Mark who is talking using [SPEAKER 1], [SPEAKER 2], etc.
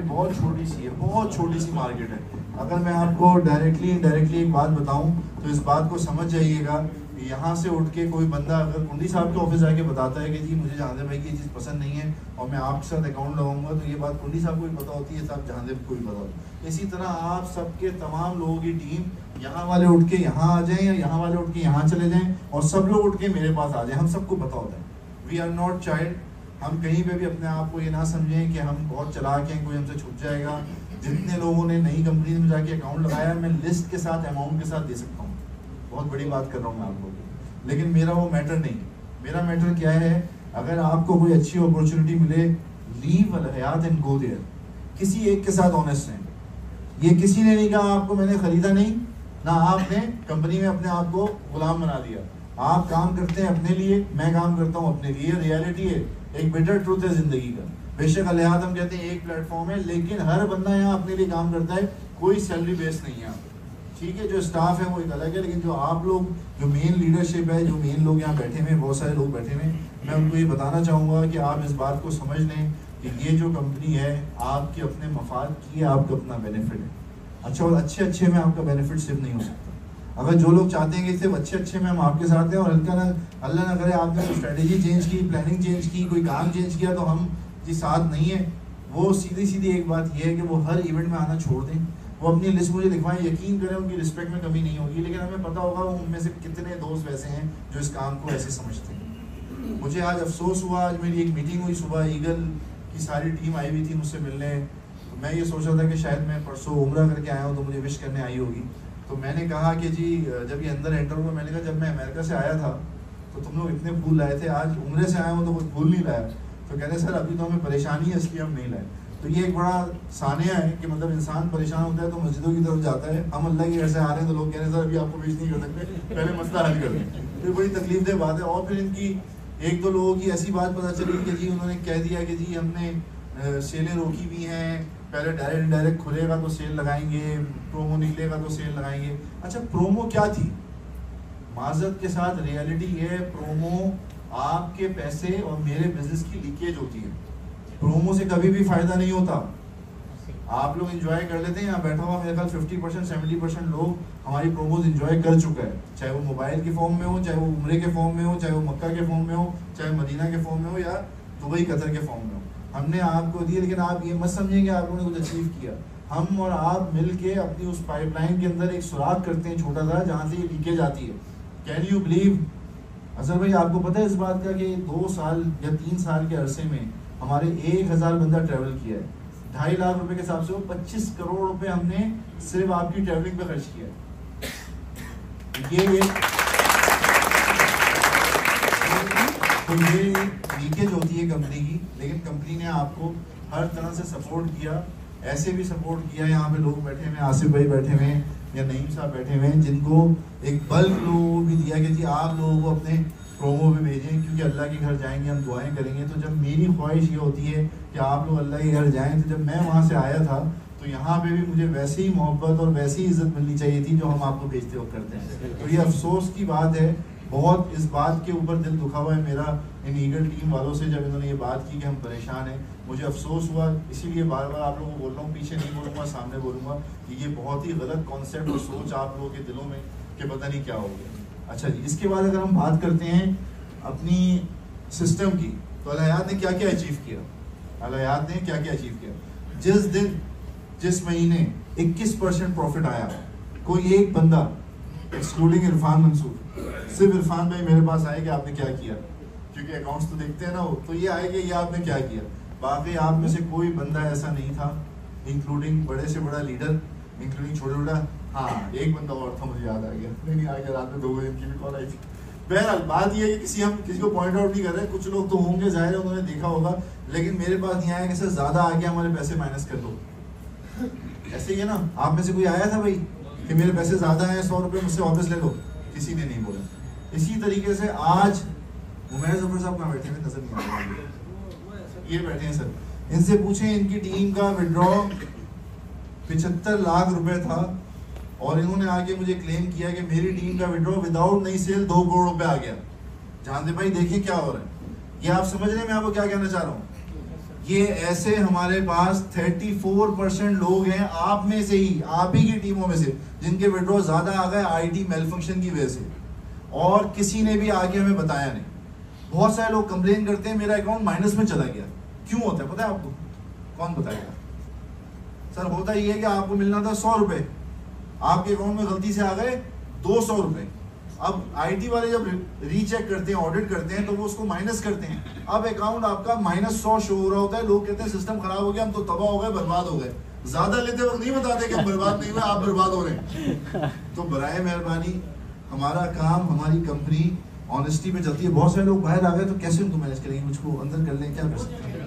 [SPEAKER 1] Market बहुत छोटी सी है, बहुत छोटी सी मार्केट है। अगर मैं आपको डायरेक्टली इनडायरेक्टली एक बात बताऊं तो इस बात को समझ जाइएगा। यहाँ से उठ के कोई बंदा अगर कुंडी साहब के ऑफिस जाके बताता है कि जी मुझे जहांदेव भाई की ये चीज़ पसंद नहीं है और मैं आपके साथ अकाउंट लगाऊंगा, तो ये बात कुंडी साहब को भी पता होती है, साहब जहांदेव को भी पता होती है। इसी तरह आप सबके तमाम लोगों की टीम, यहाँ वाले उठ के यहाँ आ जाएं या यहाँ वाले उठ के यहाँ चले जाएं और सब लोग उठ के मेरे पास आ जाएं, हम सबको पता होता है। We are not child. हम कहीं पे भी अपने आप को ये ना समझें कि हम बहुत चालाक हैं, कोई हमसे छुप जाएगा। जितने लोगों ने नई कंपनी में जाके अकाउंट लगाया, मैं लिस्ट के साथ अमाउंट के साथ दे सकता हूँ, बहुत बड़ी बात कर रहा हूँ मैं आप लोगों को, लेकिन मेरा वो मैटर नहीं। मेरा मैटर क्या है, अगर आपको कोई अच्छी अपॉर्चुनिटी मिले, लीव अल हयात एंड गो देयर। किसी एक के साथ ऑनेस्ट हैं। ये किसी ने नहीं कहा आपको मैंने खरीदा नहीं, ना आपने कंपनी में अपने आप को गुलाम बना दिया। आप काम करते हैं अपने लिए, मैं काम करता हूँ अपने लिए। रियलिटी है, एक बिटर ट्रूथ है जिंदगी का। बेशक अलयात हम कहते हैं एक प्लेटफॉर्म है, लेकिन हर बंदा यहाँ अपने लिए काम करता है, कोई सैलरी बेस नहीं है। ठीक है, जो स्टाफ है वो एक अलग है, लेकिन जो आप लोग, जो मेन लीडरशिप है, जो मेन लोग यहाँ बैठे हुए, बहुत सारे लोग बैठे हुए, मैं उनको ये बताना चाहूँगा कि आप इस बात को समझ लें कि ये जो कंपनी है आपके अपने मफाद की है, आपका अपना बेनिफिट है। अच्छा, और अच्छे में आपका बेनिफिट सिर्फ नहीं हो सकता। अगर जो लोग चाहते हैं कि सिर्फ अच्छे में हम आपके साथ हैं और हल्का ना, अल्लाह ना करे आपने कोई स्ट्रेटेजी चेंज की, प्लानिंग चेंज की, कोई काम चेंज किया तो हम जी साथ नहीं है, वो सीधी एक बात ये है कि वो हर इवेंट में आना छोड़ दें। वो अपनी लिस्ट मुझे लिखवाएं, यकीन करें उनकी रिस्पेक्ट में कमी नहीं होगी, लेकिन हमें पता होगा वो उनमें से कितने दोस्त वैसे हैं जो इस काम को ऐसे समझते हैं। मुझे आज अफसोस हुआ, आज मेरी एक मीटिंग हुई सुबह, ईगल की सारी टीम आई हुई थी मुझसे मिलने। तो मैं ये सोच रहा था कि शायद मैं परसों उम्रा करके आया हूँ तो मुझे विश करने आई होगी। तो मैंने कहा कि जी जब ये अंदर एंटर हुआ, मैंने कहा जब मैं अमेरिका से आया था तो तुम लोग इतने फूल लाए थे, आज उम्रे से आया हूँ तो कोई फूल नहीं लाया। तो कहते सर अभी तो हमें परेशानी है इसलिए हम नहीं लाए। तो ये एक बड़ा सानिया है कि मतलब इंसान परेशान होता है तो मस्जिदों की तरफ जाता है। हम अल्लाह के घर से आ रहे हैं तो लोग कह रहे हैं सर अभी आपको विश नहीं कर सकते, पहले मसला हल कर दें। तो बड़ी तकलीफदेह बात है। और फिर इनकी एक दो लोगों की ऐसी बात पता चली कि जी उन्होंने कह दिया कि जी हमने सेलें रोकी हुई हैं, पहले डायरेक्ट इनडायरेक्ट खुलेगा तो सेल लगाएंगे, प्रोमो निकलेगा तो सेल लगाएंगे। अच्छा, प्रोमो क्या थी? माजरत के साथ रियलिटी है, प्रोमो आपके पैसे और मेरे बिजनेस की लीकेज होती है। प्रोमो से कभी भी फायदा नहीं होता। आप लोग एंजॉय कर लेते हैं, यहाँ बैठा हुआ मेरे ख्याल 50% 70% लोग हमारी प्रोमोज एंजॉय कर चुका है, चाहे वो मोबाइल के फॉर्म में हो, चाहे वो उम्रे के फॉर्म में हो, चाहे वो मक्का के फॉर्म में हो, चाहे मदीना के फॉर्म में हो या दुबई कतर के फॉर्म में हो। हमने आपको दिए, लेकिन आप ये मत समझेंगे आप लोगों ने कुछ अचीव किया। हम और आप मिलके अपनी उस पाइपलाइन के अंदर एक सुराख करते हैं छोटा सा, जहाँ से ये लीकेज आती है। कैन यू बिलीव अजहर भाई, आपको पता है इस बात का कि 2 साल या 3 साल के अरसे में हमारे 1000 बंदा ट्रैवल किया है। 2.5 लाख रुपए के हिसाब से वो 25 करोड़ रुपए हमने सिर्फ आपकी ट्रैवलिंग पे खर्च किया है। ये लीकेज होती है कंपनी की, लेकिन कंपनी ने आपको हर तरह से सपोर्ट किया। ऐसे भी सपोर्ट किया, यहाँ पे लोग बैठे हुए, आसिफ भाई बैठे हुए या नईम साहब बैठे हुए हैं, जिनको एक बल्क लोगों भी दिया कि जी आप लोगों को अपने प्रोमो पे भेजें, क्योंकि अल्लाह के घर जाएंगे हम दुआएं करेंगे। तो जब मेरी ख्वाहिश ये होती है कि आप लोग अल्लाह के घर जाएं, तो जब मैं वहाँ से आया था तो यहाँ पे भी मुझे वैसे ही मोहब्बत और वैसी ही इज्जत मिलनी चाहिए थी जो हम आपको भेजते वक्त करते हैं। तो ये अफसोस की बात है, बहुत इस बात के ऊपर दिल दुखा हुआ है मेरा इन ईगल टीम वालों से, जब इन्होंने ये बात की कि हम परेशान हैं। मुझे अफसोस हुआ, इसीलिए बार बार आप लोगों को बोल रहा हूँ, पीछे नहीं बोलूँगा सामने बोलूँगा कि ये बहुत ही गलत कॉन्सेप्ट और सोच आप लोगों के दिलों में कि पता नहीं क्या हो गया। अच्छा जी, इसके बाद अगर हम बात करते हैं अपनी सिस्टम की, तो अल हयात ने क्या क्या अचीव किया। अल हयात ने क्या क्या अचीव किया? जिस दिन जिस महीने 21% प्रॉफिट आया, कोई एक बंदा एक्सक्लूडिंग इरफान मंसूर, सिर्फ इरफान भाई मेरे पास आए कि आपने क्या किया, क्योंकि अकाउंट्स तो देखते हैं ना वो, तो ये आए कि ये आपने क्या किया। बाकी आप में से कोई बंदा ऐसा नहीं था, इंक्लूडिंग बड़े से बड़ा लीडर, इंक्लूडिंग छोटा छोटा, हाँ एक बंदा और था, मुझे याद आ गया, नहीं आ गया, रात में 2 बजे इनकी भी कॉल आई थी। बहरहाल बात ये है कि हम किसी को पॉइंट आउट नहीं कर रहे, कुछ लोग तो होंगे, जाहिर है उन्होंने देखा होगा, लेकिन मेरे पास नहीं आया कि सर ज्यादा आ गया हमारे पैसे माइनस कर दो। ऐसे ही है ना, आप में से कोई आया था भाई कि मेरे पैसे ज्यादा हैं, 100 रुपये मुझसे वापस ले लो? किसी ने नहीं बोला। इसी तरीके से आज उमैर जफर साहब कहाँ बैठे हैं, नजर नहीं आ रहे, ये बैठे हैं सर, इनसे पूछें इनकी टीम का विड्रॉ 75 लाख रुपए था और इन्होंने आके मुझे क्लेम किया कि मेरी टीम का विड्रॉ विदाउट नई सेल 2 करोड़ रुपए आ गया। जानते भाई देखें क्या हो रहा है, ये आप समझ रहे हैं मैं आपको क्या कहना चाह रहा हूँ। ये ऐसे हमारे पास 34% लोग हैं, आप में से ही, आप ही की टीमों में से, जिनके विड्रॉ ज्यादा आ गए आईटी मेल फंक्शन की वजह से, और किसी ने भी आगे हमें बताया नहीं। बहुत सारे लोग कंप्लेन करते हैं मेरा अकाउंट माइनस में चला गया। क्यों होता है पता है आपको? कौन बताएगा? सर होता ये है कि आपको मिलना था 100 रुपए, आपके अकाउंट में गलती से आ गए 200 रुपए। अब आईटी वाले जब रीचेक करते हैं, ऑडिट करते हैं, तो वो उसको माइनस करते हैं। अब अकाउंट आपका -100 शो हो रहा होता है। लोग कहते हैं सिस्टम खराब हो गया, हम तो तबाह हो गए, बर्बाद हो गए। ज्यादा लेते वक्त नहीं बताते कि हम बर्बाद नहीं हुए, आप बर्बाद हो रहे हैं। तो बराए मेहरबानी, हमारा काम, हमारी कंपनी ऑनेस्टी पे चलती है। बहुत सारे लोग बाहर आ गए तो कैसे उनको मैनेज करेंगे? मुझको अंदर कर लें, क्या कर सकते हैं?